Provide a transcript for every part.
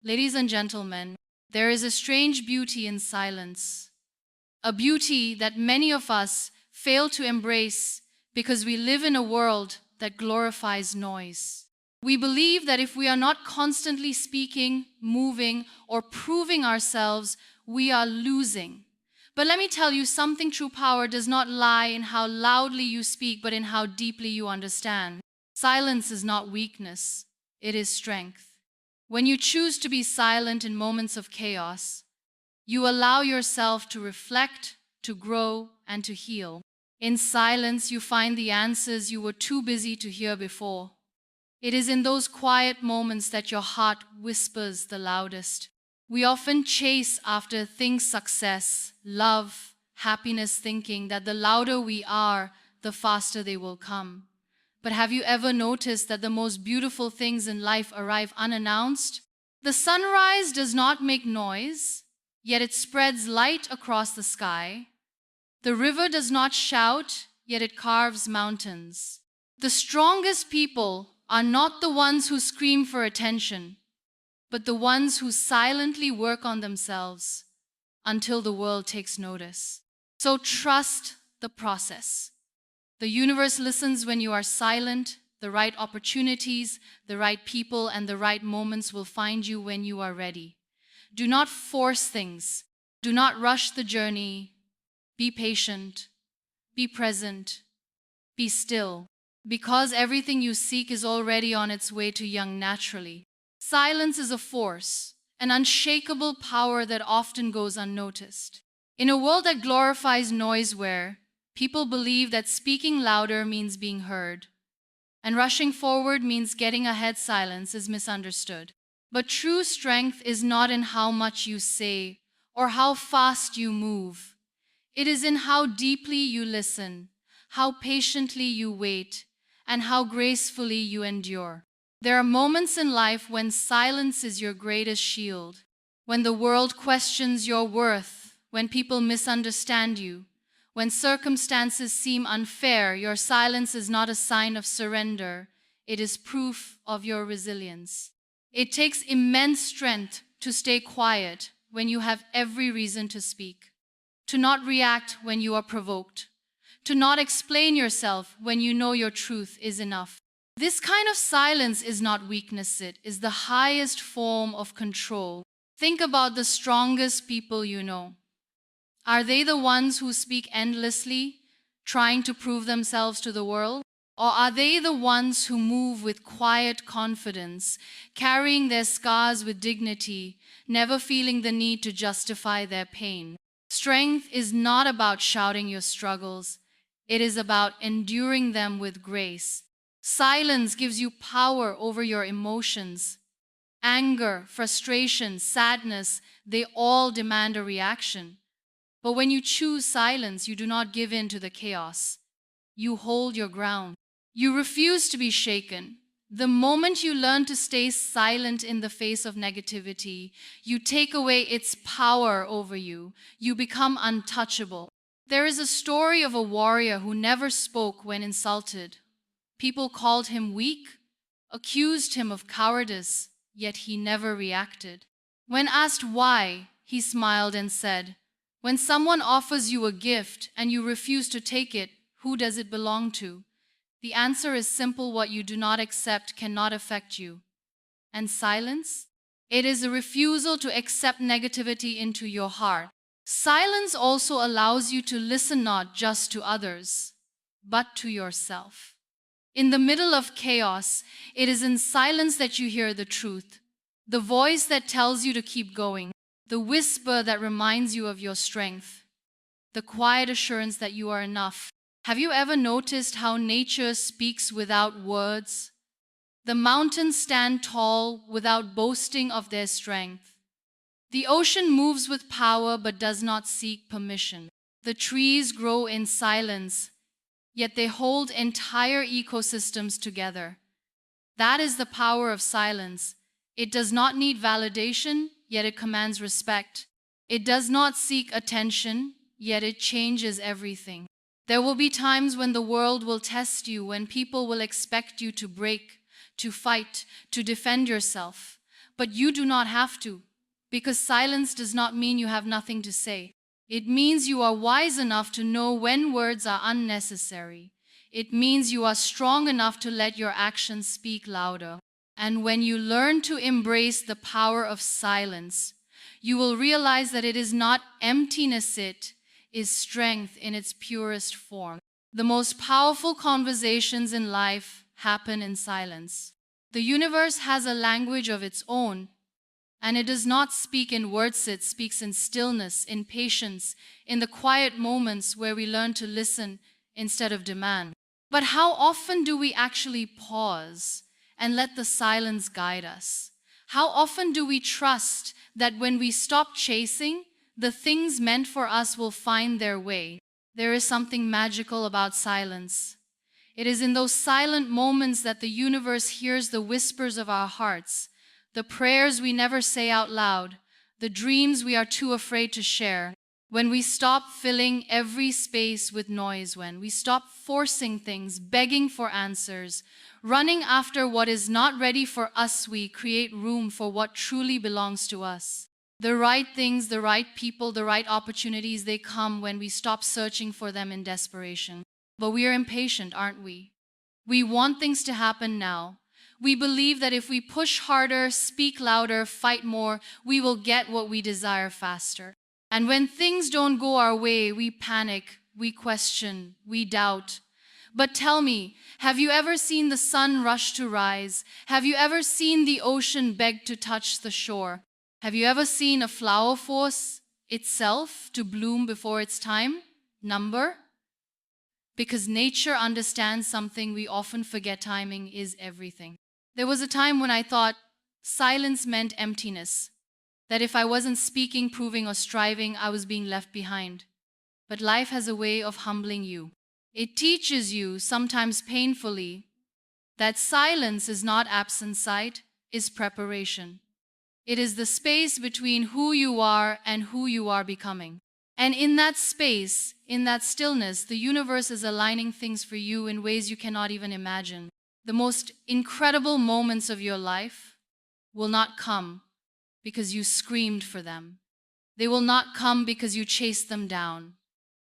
Ladies and gentlemen, there is a strange beauty in silence, a beauty that many of us fail to embrace because we live in a world that glorifies noise. We believe that if we are not constantly speaking, moving, or proving ourselves, we are losing. But let me tell you, something true power does not lie in how loudly you speak, but in how deeply you understand. Silence is not weakness, it is strength. When you choose to be silent in moments of chaos, you allow yourself to reflect, to grow, and to heal. In silence, you find the answers you were too busy to hear before. It is in those quiet moments that your heart whispers the loudest. We often chase after things, success, love, happiness, thinking that the louder we are, the faster they will come. But have you ever noticed that the most beautiful things in life arrive unannounced? The sunrise does not make noise, yet it spreads light across the sky. The river does not shout, yet it carves mountains. The strongest people are not the ones who scream for attention, but the ones who silently work on themselves until the world takes notice. So trust the process. The universe listens when you are silent. The right opportunities, the right people, and the right moments will find you when you are ready. Do not force things. Do not rush the journey. Be patient. Be present. Be still. Because everything you seek is already on its way to young naturally. Silence is a force, an unshakable power that often goes unnoticed. In a world that glorifies noise, where people believe that speaking louder means being heard, and rushing forward means getting ahead, silence is misunderstood. But true strength is not in how much you say or how fast you move. It is in how deeply you listen, how patiently you wait, and how gracefully you endure. There are moments in life when silence is your greatest shield, when the world questions your worth, when people misunderstand you, when circumstances seem unfair. Your silence is not a sign of surrender. It is proof of your resilience. It takes immense strength to stay quiet when you have every reason to speak, to not react when you are provoked, to not explain yourself when you know your truth is enough. This kind of silence is not weakness, it is the highest form of control. Think about the strongest people you know. Are they the ones who speak endlessly, trying to prove themselves to the world? Or are they the ones who move with quiet confidence, carrying their scars with dignity, never feeling the need to justify their pain? Strength is not about shouting your struggles. It is about enduring them with grace. Silence gives you power over your emotions. Anger, frustration, sadness, they all demand a reaction. But when you choose silence, you do not give in to the chaos. You hold your ground. You refuse to be shaken. The moment you learn to stay silent in the face of negativity, you take away its power over you. You become untouchable. There is a story of a warrior who never spoke when insulted. People called him weak, accused him of cowardice, yet he never reacted. When asked why, he smiled and said, "When someone offers you a gift and you refuse to take it, who does it belong to? The answer is simple: what you do not accept cannot affect you." And silence? It is a refusal to accept negativity into your heart. Silence also allows you to listen not just to others, but to yourself. In the middle of chaos, it is in silence that you hear the truth, the voice that tells you to keep going, the whisper that reminds you of your strength, the quiet assurance that you are enough. Have you ever noticed how nature speaks without words? The mountains stand tall without boasting of their strength. The ocean moves with power but does not seek permission. The trees grow in silence, yet they hold entire ecosystems together. That is the power of silence. It does not need validation, yet it commands respect. It does not seek attention, yet it changes everything. There will be times when the world will test you, when people will expect you to break, to fight, to defend yourself. But you do not have to, because silence does not mean you have nothing to say. It means you are wise enough to know when words are unnecessary. It means you are strong enough to let your actions speak louder. And when you learn to embrace the power of silence, you will realize that it is not emptiness, it is strength in its purest form. The most powerful conversations in life happen in silence. The universe has a language of its own, and it does not speak in words, it speaks in stillness, in patience, in the quiet moments where we learn to listen instead of demand. But how often do we actually pause and let the silence guide us? How often do we trust that when we stop chasing, the things meant for us will find their way? There is something magical about silence. It is in those silent moments that the universe hears the whispers of our hearts, the prayers we never say out loud, the dreams we are too afraid to share. When we stop filling every space with noise, when we stop forcing things, begging for answers, running after what is not ready for us, we create room for what truly belongs to us. The right things, the right people, the right opportunities, they come when we stop searching for them in desperation. But we are impatient, aren't we? We want things to happen now. We believe that if we push harder, speak louder, fight more, we will get what we desire faster. And when things don't go our way, we panic, we question, we doubt. But tell me, have you ever seen the sun rush to rise? Have you ever seen the ocean beg to touch the shore? Have you ever seen a flower force itself to bloom before its time? Number? Because nature understands something we often forget: timing is everything. There was a time when I thought silence meant emptiness, that if I wasn't speaking, proving, or striving, I was being left behind. But life has a way of humbling you. It teaches you, sometimes painfully, that silence is not absence, sight is preparation. It is the space between who you are and who you are becoming. And in that space, in that stillness, the universe is aligning things for you in ways you cannot even imagine. The most incredible moments of your life will not come because you screamed for them. They will not come because you chased them down.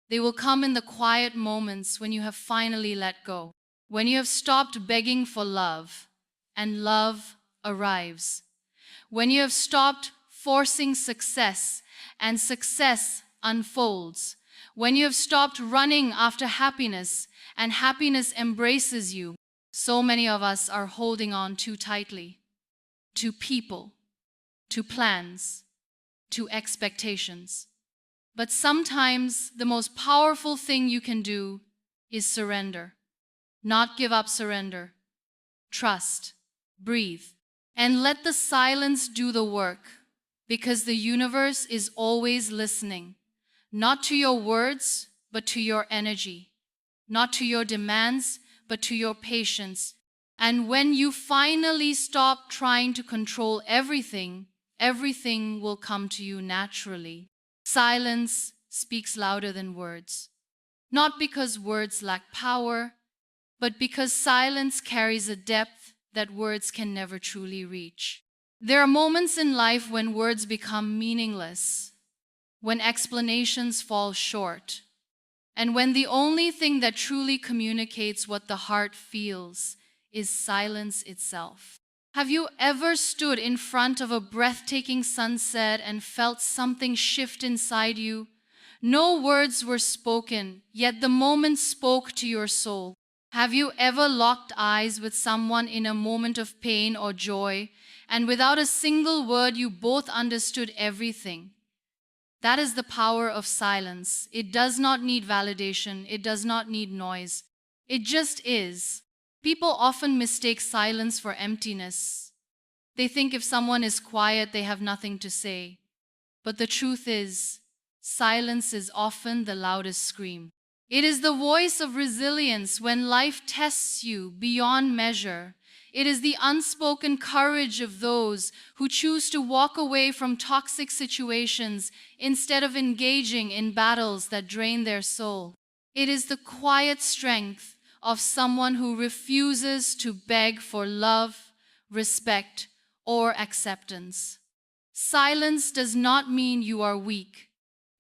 They will come in the quiet moments when you have finally let go, when you have stopped begging for love, and love arrives. When you have stopped forcing success, and success unfolds. When you have stopped running after happiness, and happiness embraces you. So many of us are holding on too tightly to people, to plans, to expectations. But sometimes the most powerful thing you can do is surrender. Not give up, surrender. Trust, breathe, and let the silence do the work, because the universe is always listening, not to your words, but to your energy, not to your demands, but to your patience. And when you finally stop trying to control everything, everything will come to you naturally. Silence speaks louder than words, not because words lack power, but because silence carries a depth that words can never truly reach. There are moments in life when words become meaningless, when explanations fall short, and when the only thing that truly communicates what the heart feels is silence itself. Have you ever stood in front of a breathtaking sunset and felt something shift inside you? No words were spoken, yet the moment spoke to your soul. Have you ever locked eyes with someone in a moment of pain or joy, and without a single word you both understood everything? That is the power of silence. It does not need validation. It does not need noise. It just is. People often mistake silence for emptiness. They think if someone is quiet, they have nothing to say. But the truth is, silence is often the loudest scream. It is the voice of resilience when life tests you beyond measure. It is the unspoken courage of those who choose to walk away from toxic situations instead of engaging in battles that drain their soul. It is the quiet strength of someone who refuses to beg for love, respect, or acceptance. Silence does not mean you are weak.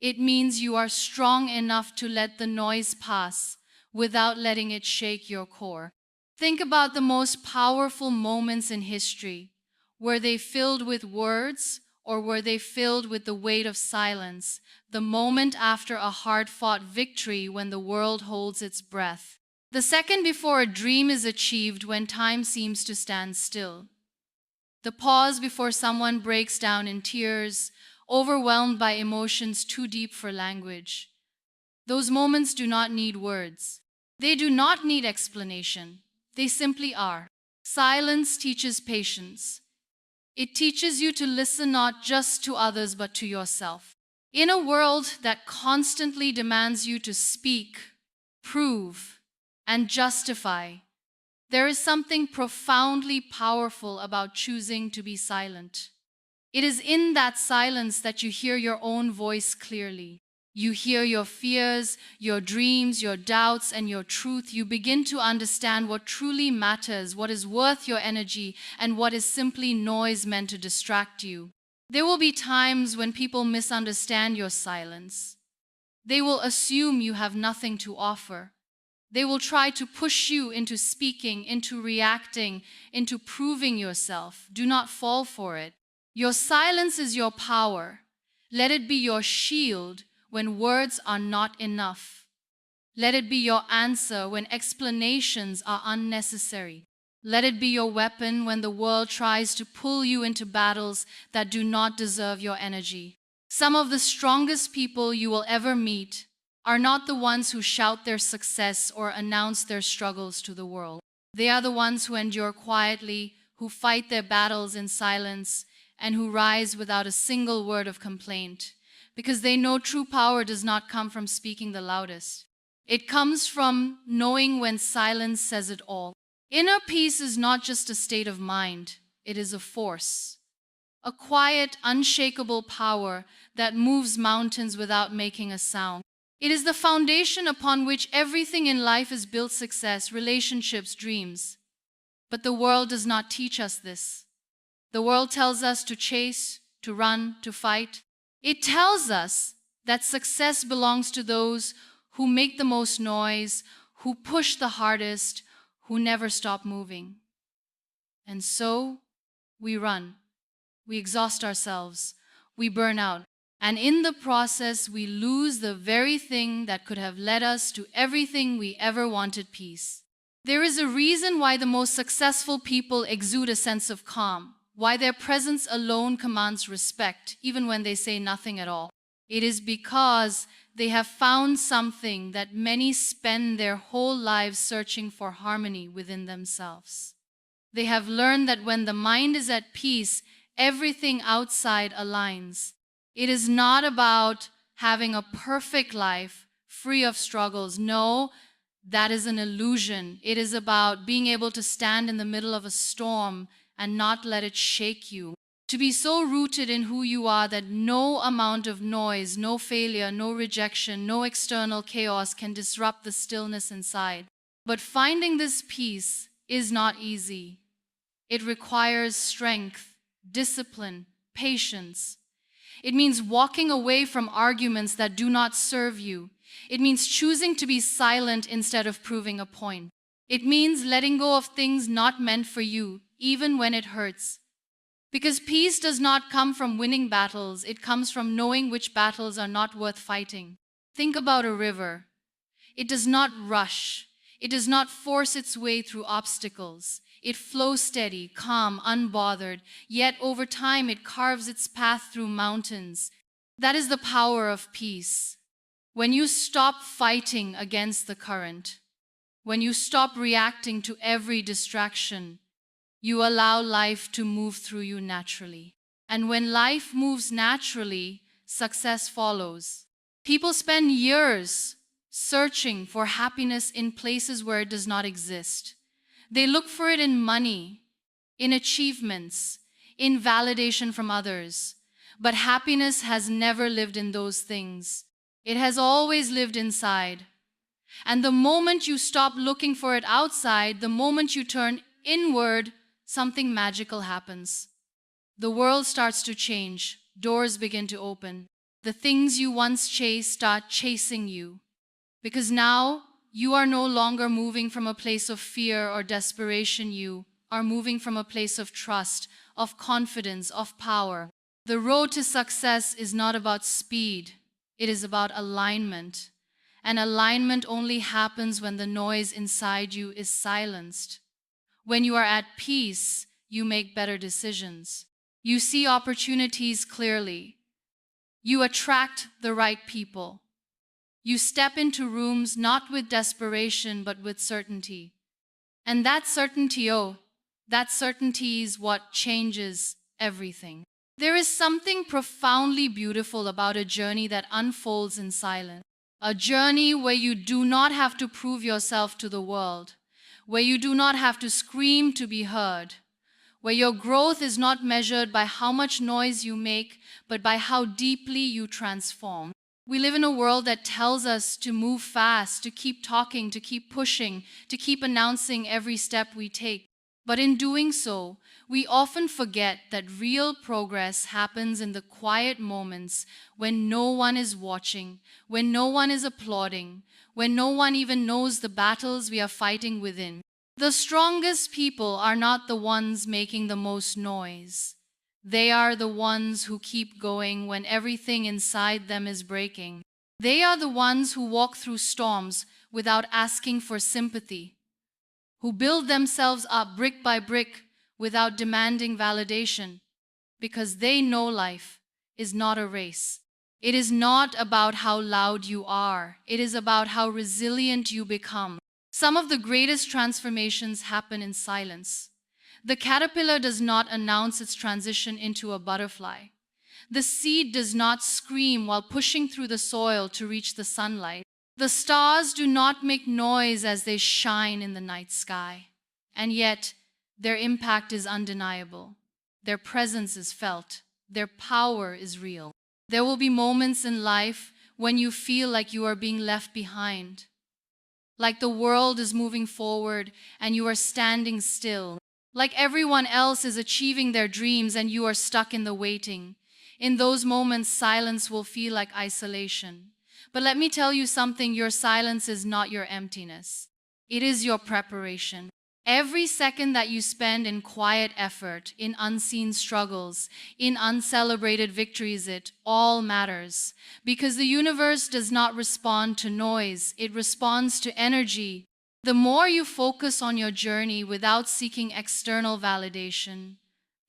It means you are strong enough to let the noise pass without letting it shake your core. Think about the most powerful moments in history. Were they filled with words, or were they filled with the weight of silence, the moment after a hard-fought victory when the world holds its breath? The second before a dream is achieved when time seems to stand still. The pause before someone breaks down in tears, overwhelmed by emotions too deep for language. Those moments do not need words. They do not need explanation. They simply are. Silence teaches patience. It teaches you to listen not just to others but to yourself. In a world that constantly demands you to speak, prove, and justify, there is something profoundly powerful about choosing to be silent. It is in that silence that you hear your own voice clearly. You hear your fears, your dreams, your doubts, and your truth. You begin to understand what truly matters, what is worth your energy, and what is simply noise meant to distract you. There will be times when people misunderstand your silence. They will assume you have nothing to offer. They will try to push you into speaking, into reacting, into proving yourself. Do not fall for it. Your silence is your power. Let it be your shield when words are not enough. Let it be your answer when explanations are unnecessary. Let it be your weapon when the world tries to pull you into battles that do not deserve your energy. Some of the strongest people you will ever meet are not the ones who shout their success or announce their struggles to the world. They are the ones who endure quietly, who fight their battles in silence, and who rise without a single word of complaint, because they know true power does not come from speaking the loudest. It comes from knowing when silence says it all. Inner peace is not just a state of mind, it is a force. A quiet, unshakable power that moves mountains without making a sound. It is the foundation upon which everything in life is built: success, relationships, dreams. But the world does not teach us this. The world tells us to chase, to run, to fight. It tells us that success belongs to those who make the most noise, who push the hardest, who never stop moving. And so we run. We exhaust ourselves. We burn out. And in the process, we lose the very thing that could have led us to everything we ever wanted: peace. There is a reason why the most successful people exude a sense of calm, why their presence alone commands respect, even when they say nothing at all. It is because they have found something that many spend their whole lives searching for: harmony within themselves. They have learned that when the mind is at peace, everything outside aligns. It is not about having a perfect life free of struggles. No, that is an illusion. It is about being able to stand in the middle of a storm and not let it shake you. To be so rooted in who you are that no amount of noise, no failure, no rejection, no external chaos can disrupt the stillness inside. But finding this peace is not easy. It requires strength, discipline, patience. It means walking away from arguments that do not serve you. It means choosing to be silent instead of proving a point. It means letting go of things not meant for you, even when it hurts. Because peace does not come from winning battles, it comes from knowing which battles are not worth fighting. Think about a river. It does not rush. It does not force its way through obstacles. It flows steady, calm, unbothered, yet over time it carves its path through mountains. That is the power of peace. When you stop fighting against the current, when you stop reacting to every distraction, you allow life to move through you naturally. And when life moves naturally, success follows. People spend years searching for happiness in places where it does not exist. They look for it in money, in achievements, in validation from others. But happiness has never lived in those things. It has always lived inside. And the moment you stop looking for it outside, the moment you turn inward, something magical happens. The world starts to change, doors begin to open. The things you once chased start chasing you. Because now you are no longer moving from a place of fear or desperation, you are moving from a place of trust, of confidence, of power. The road to success is not about speed, it is about alignment. And alignment only happens when the noise inside you is silenced. When you are at peace, you make better decisions. You see opportunities clearly. You attract the right people. You step into rooms not with desperation, but with certainty. And that certainty is what changes everything. There is something profoundly beautiful about a journey that unfolds in silence. A journey where you do not have to prove yourself to the world, where you do not have to scream to be heard, where your growth is not measured by how much noise you make, but by how deeply you transform. We live in a world that tells us to move fast, to keep talking, to keep pushing, to keep announcing every step we take. But in doing so, we often forget that real progress happens in the quiet moments when no one is watching, when no one is applauding, when no one even knows the battles we are fighting within. The strongest people are not the ones making the most noise. They are the ones who keep going when everything inside them is breaking. They are the ones who walk through storms without asking for sympathy, who build themselves up brick by brick without demanding validation, because they know life is not a race. It is not about how loud you are. It is about how resilient you become. Some of the greatest transformations happen in silence. The caterpillar does not announce its transition into a butterfly. The seed does not scream while pushing through the soil to reach the sunlight. The stars do not make noise as they shine in the night sky. And yet, their impact is undeniable. Their presence is felt. Their power is real. There will be moments in life when you feel like you are being left behind, like the world is moving forward and you are standing still, like everyone else is achieving their dreams and you are stuck in the waiting. In those moments, silence will feel like isolation. But let me tell you something, your silence is not your emptiness. It is your preparation. Every second that you spend in quiet effort, in unseen struggles, in uncelebrated victories, it all matters. Because the universe does not respond to noise, it responds to energy. The more you focus on your journey without seeking external validation,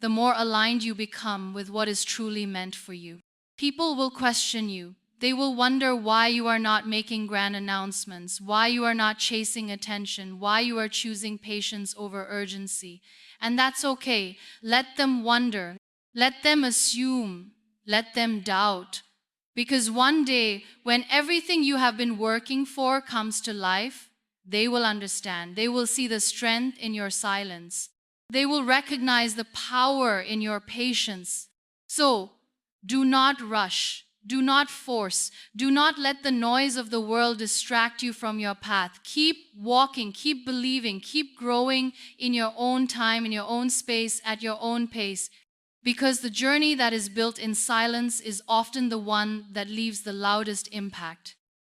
the more aligned you become with what is truly meant for you. People will question you. They will wonder why you are not making grand announcements, why you are not chasing attention, why you are choosing patience over urgency. And that's okay. Let them wonder. Let them assume. Let them doubt. Because one day, when everything you have been working for comes to life, they will understand. They will see the strength in your silence. They will recognize the power in your patience. So, do not rush. Do not force. Do not let the noise of the world distract you from your path. Keep walking, keep believing, keep growing in your own time, in your own space, at your own pace. Because the journey that is built in silence is often the one that leaves the loudest impact.